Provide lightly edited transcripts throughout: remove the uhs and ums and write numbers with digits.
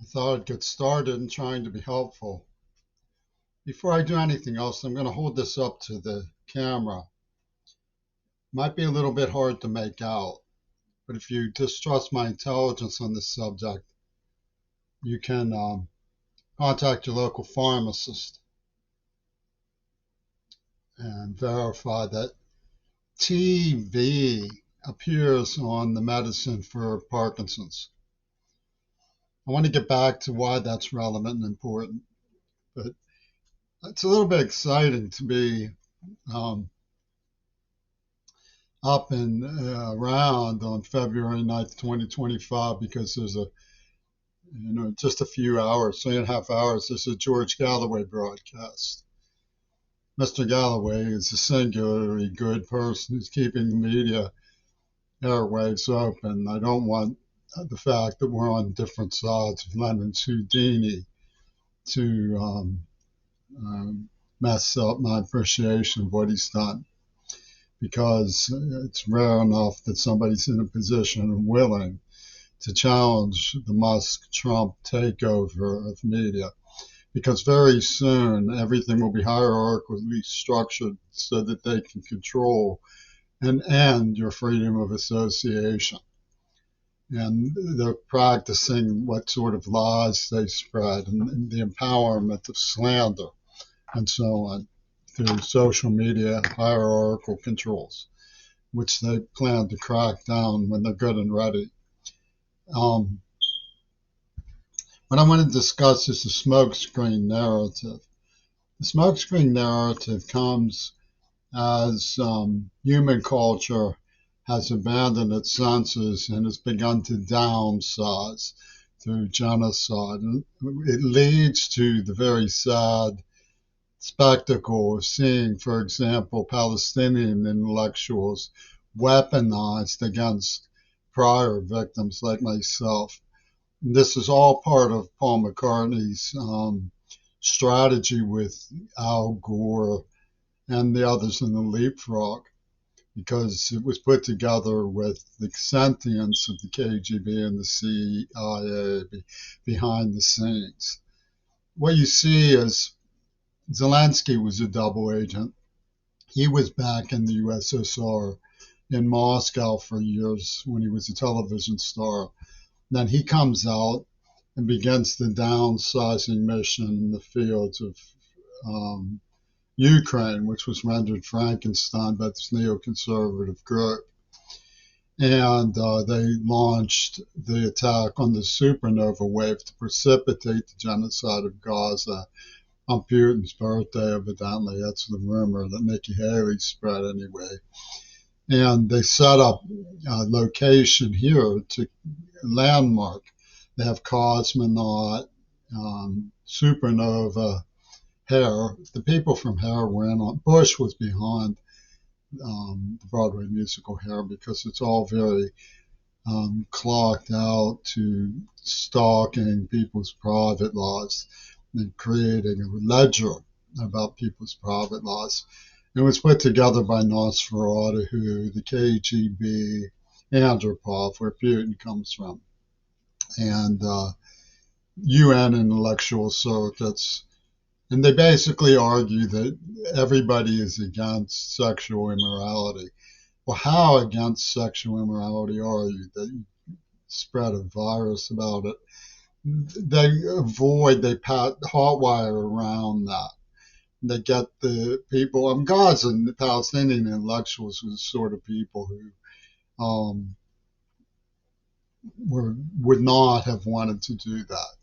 I thought I'd get started in trying to be helpful. Before I do anything else, I'm going to hold this up to the camera. Might be a little bit hard to make out, but if you distrust my intelligence on this subject, you can contact your local pharmacist and verify that TV appears on the medicine for Parkinson's. I want to get back to why that's relevant and important, but it's a little bit exciting to be um, up and around on February 9th, 2025, because there's just a few hours, 3.5 hours, there's a George Galloway broadcast. Mr. Galloway is a singularly good person who's keeping the media airwaves open. I don't want the fact that we're on different sides of London's Houdini to mess up my appreciation of what he's done, because it's rare enough that somebody's in a position and willing to challenge the Musk-Trump takeover of media, because very soon everything will be hierarchically structured so that they can control and end your freedom of association. And they're practicing what sort of lies they spread and the empowerment of slander and so on through social media hierarchical controls, which they plan to crack down when they're good and ready. What I want to discuss is the smokescreen narrative. The smokescreen narrative comes as human culture has abandoned its senses and has begun to downsize through genocide. And it leads to the very sad spectacle of seeing, for example, Palestinian intellectuals weaponized against prior victims like myself. This is all part of Paul McCartney's strategy with Al Gore and the others in the Leapfrog, because it was put together with the sentience of the KGB and the CIA behind the scenes. What you see is Zelensky was a double agent. He was back in the USSR in Moscow for years when he was a television star. Then he comes out and begins the downsizing mission in the fields of Ukraine, which was rendered Frankenstein by this neoconservative group. And they launched the attack on the supernova wave to precipitate the genocide of Gaza on Putin's birthday, evidently. That's the rumor that Nikki Haley spread anyway. And they set up a location here to landmark. They have cosmonaut, supernova, Hair. The people from Hair were in on. Bush was behind the Broadway musical Hair, because it's all very clocked out to stalking people's private lives and creating a ledger about people's private lives. It was put together by Nosferatu, the KGB, Andropov, where Putin comes from, and UN intellectual circuits. And they basically argue that everybody is against sexual immorality. Well, how against sexual immorality are you that you spread a virus about it? They pat hotwire around that. They get the people, Gaza and the Palestinian intellectuals were the sort of people who would not have wanted to do that.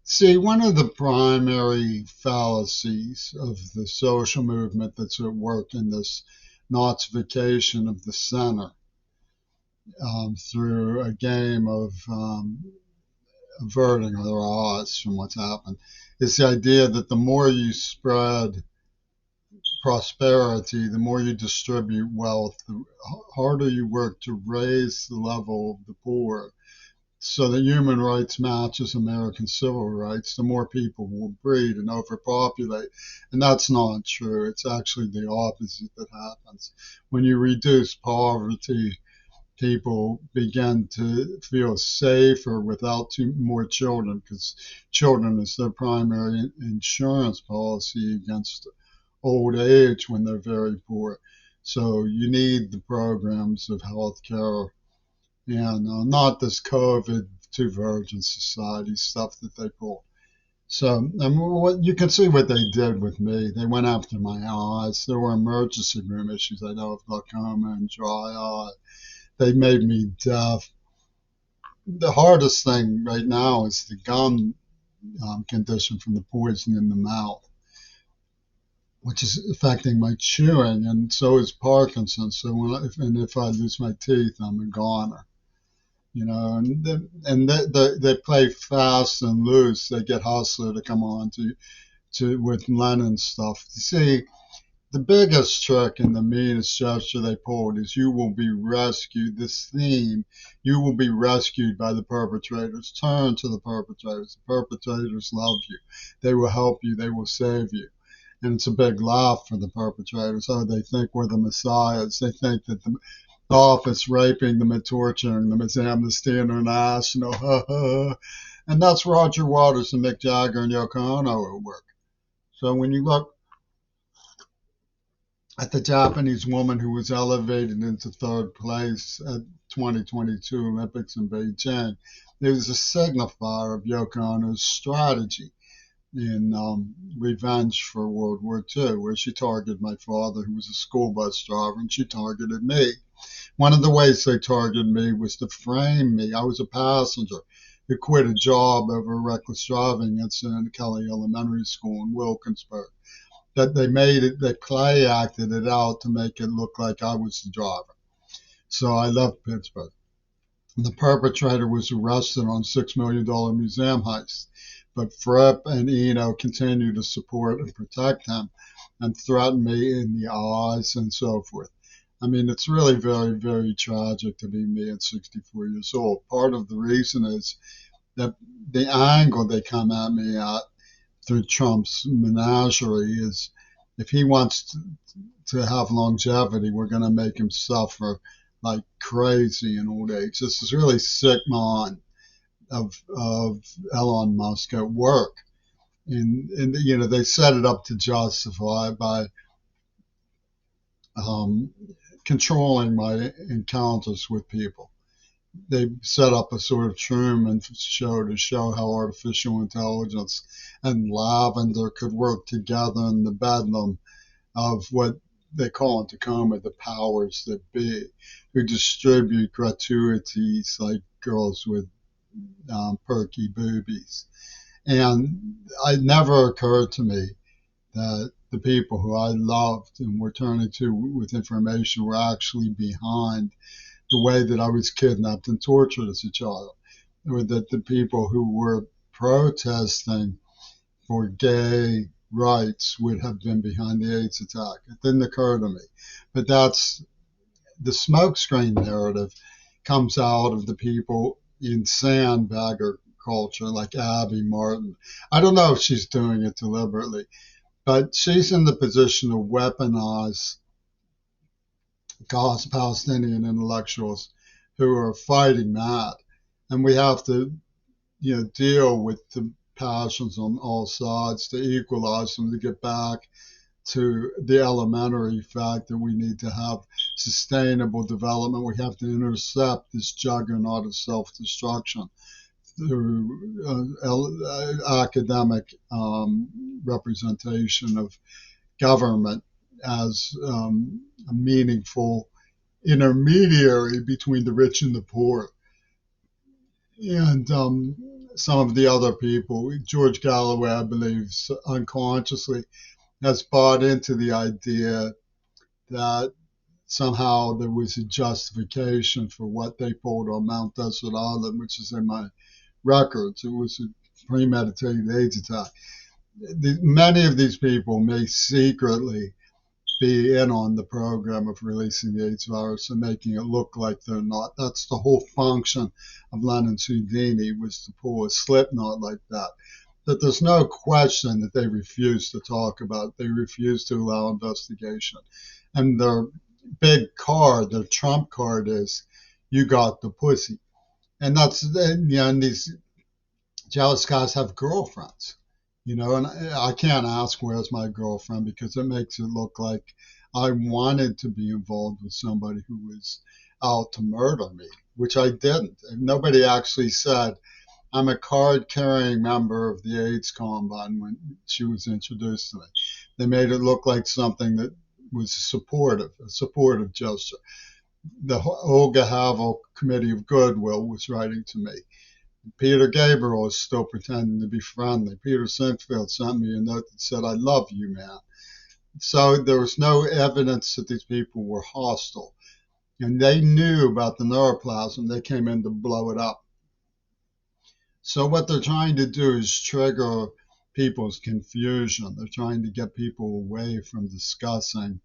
See, one of the primary fallacies of the social movement that's at work in this Nazification of the center through a game of averting their eyes from what's happened is the idea that the more you spread prosperity, the more you distribute wealth, the harder you work to raise the level of the poor, so that human rights matches American civil rights, the more people will breed and overpopulate. And that's not true. It's actually the opposite that happens. When you reduce poverty, people begin to feel safer without more children, because children is their primary insurance policy against old age when they're very poor. So you need the programs of health care and not this COVID two virgin society stuff that they pull. So what you can see what they did with me. They went after my eyes. There were emergency room issues. I know of glaucoma and dry eye. They made me deaf. The hardest thing right now is the gum condition from the poison in the mouth, which is affecting my chewing, and so is Parkinson's. So if I lose my teeth, I'm a goner. And they play fast and loose. They get Hustler to come on to with Lennon stuff. You see, the biggest trick and the meanest gesture they pulled is you will be rescued. This theme, you will be rescued by the perpetrators. Turn to the perpetrators. The perpetrators love you. They will help you. They will save you. And it's a big laugh for the perpetrators. Oh, they think we're the messiahs. They think that the office raping them and torturing them is Amnesty International. And that's Roger Waters and Mick Jagger and Yoko Ono at work. So when you look at the Japanese woman who was elevated into third place at 2022 Olympics in Beijing, it was a signifier of Yoko Ono's strategy in Revenge for World War II, where she targeted my father, who was a school bus driver, and she targeted me. One of the ways they targeted me was to frame me. I was a passenger who quit a job over a reckless driving incident at Kelly Elementary School in Wilkinsburg. That they play acted it out to make it look like I was the driver. So I left Pittsburgh. The perpetrator was arrested on $6 million museum heist, but Fripp and Eno continued to support and protect him and threaten me in the eyes and so forth. I mean, it's really very, very tragic to be me at 64 years old. Part of the reason is that the angle they come at me at through Trump's menagerie is if he wants to have longevity, we're going to make him suffer like crazy in old age. This is really sick mind of Elon Musk at work. And they set it up to justify by controlling my encounters with people. They set up a sort of Truman show to show how artificial intelligence and lavender could work together in the bedlam of what they call in Tacoma the powers that be, who distribute gratuities like girls with perky boobies. And it never occurred to me that the people who I loved and were turning to with information were actually behind the way that I was kidnapped and tortured as a child, or that the people who were protesting for gay rights would have been behind the AIDS attack. It didn't occur to me. But that's the smokescreen narrative comes out of the people in sandbagger culture like Abby Martin. I don't know if she's doing it deliberately, but she's in the position to weaponize Palestinian intellectuals who are fighting that. And we have to, deal with the passions on all sides to equalize them, to get back to the elementary fact that we need to have sustainable development. We have to intercept this juggernaut of self-destruction through academic representation of government as a meaningful intermediary between the rich and the poor. And some of the other people, George Galloway, I believe, unconsciously has bought into the idea that somehow there was a justification for what they pulled on Mount Desert Island, which is in my records. It was a premeditated AIDS attack. Many of these people may secretly be in on the program of releasing the AIDS virus and making it look like they're not. That's the whole function of Lennon's Houdini, was to pull a slip knot like that. That there's no question that they refuse to talk about. They refuse to allow investigation. And their big card, their trump card is, you got the pussy. And that's, and these jealous guys have girlfriends, and I can't ask where's my girlfriend because it makes it look like I wanted to be involved with somebody who was out to murder me, which I didn't. And nobody actually said I'm a card carrying member of the AIDS Combine when she was introduced to me. They made it look like something that was a supportive gesture. The Olga Havel Committee of Goodwill was writing to me. Peter Gabriel is still pretending to be friendly. Peter Sinfield sent me a note that said, I love you, man. So there was no evidence that these people were hostile. And they knew about the neuroplasm. They came in to blow it up. So what they're trying to do is trigger people's confusion. They're trying to get people away from discussing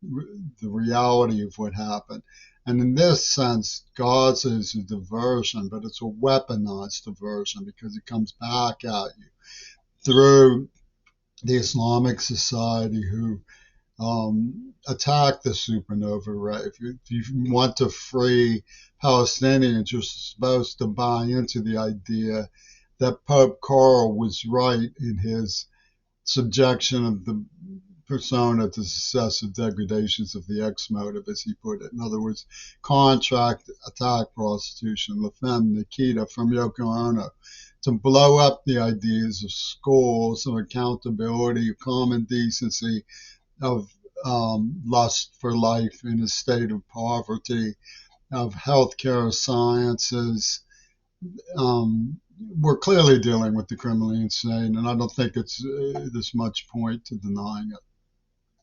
the reality of what happened. And in this sense, Gaza is a diversion, but it's a weaponized diversion because it comes back at you through the Islamic Society who attack the supernova ray. If you want to free Palestinians, you're supposed to buy into the idea that Pope Carl was right in his subjection of the persona to successive degradations of the X motive, as he put it. In other words, contract, attack, prostitution, La Femme, Nikita from Yoko Ono, to blow up the ideas of schools, of accountability, of common decency, of lust for life in a state of poverty, of healthcare sciences. We're clearly dealing with the criminally insane, and I don't think it's there's much point to denying it.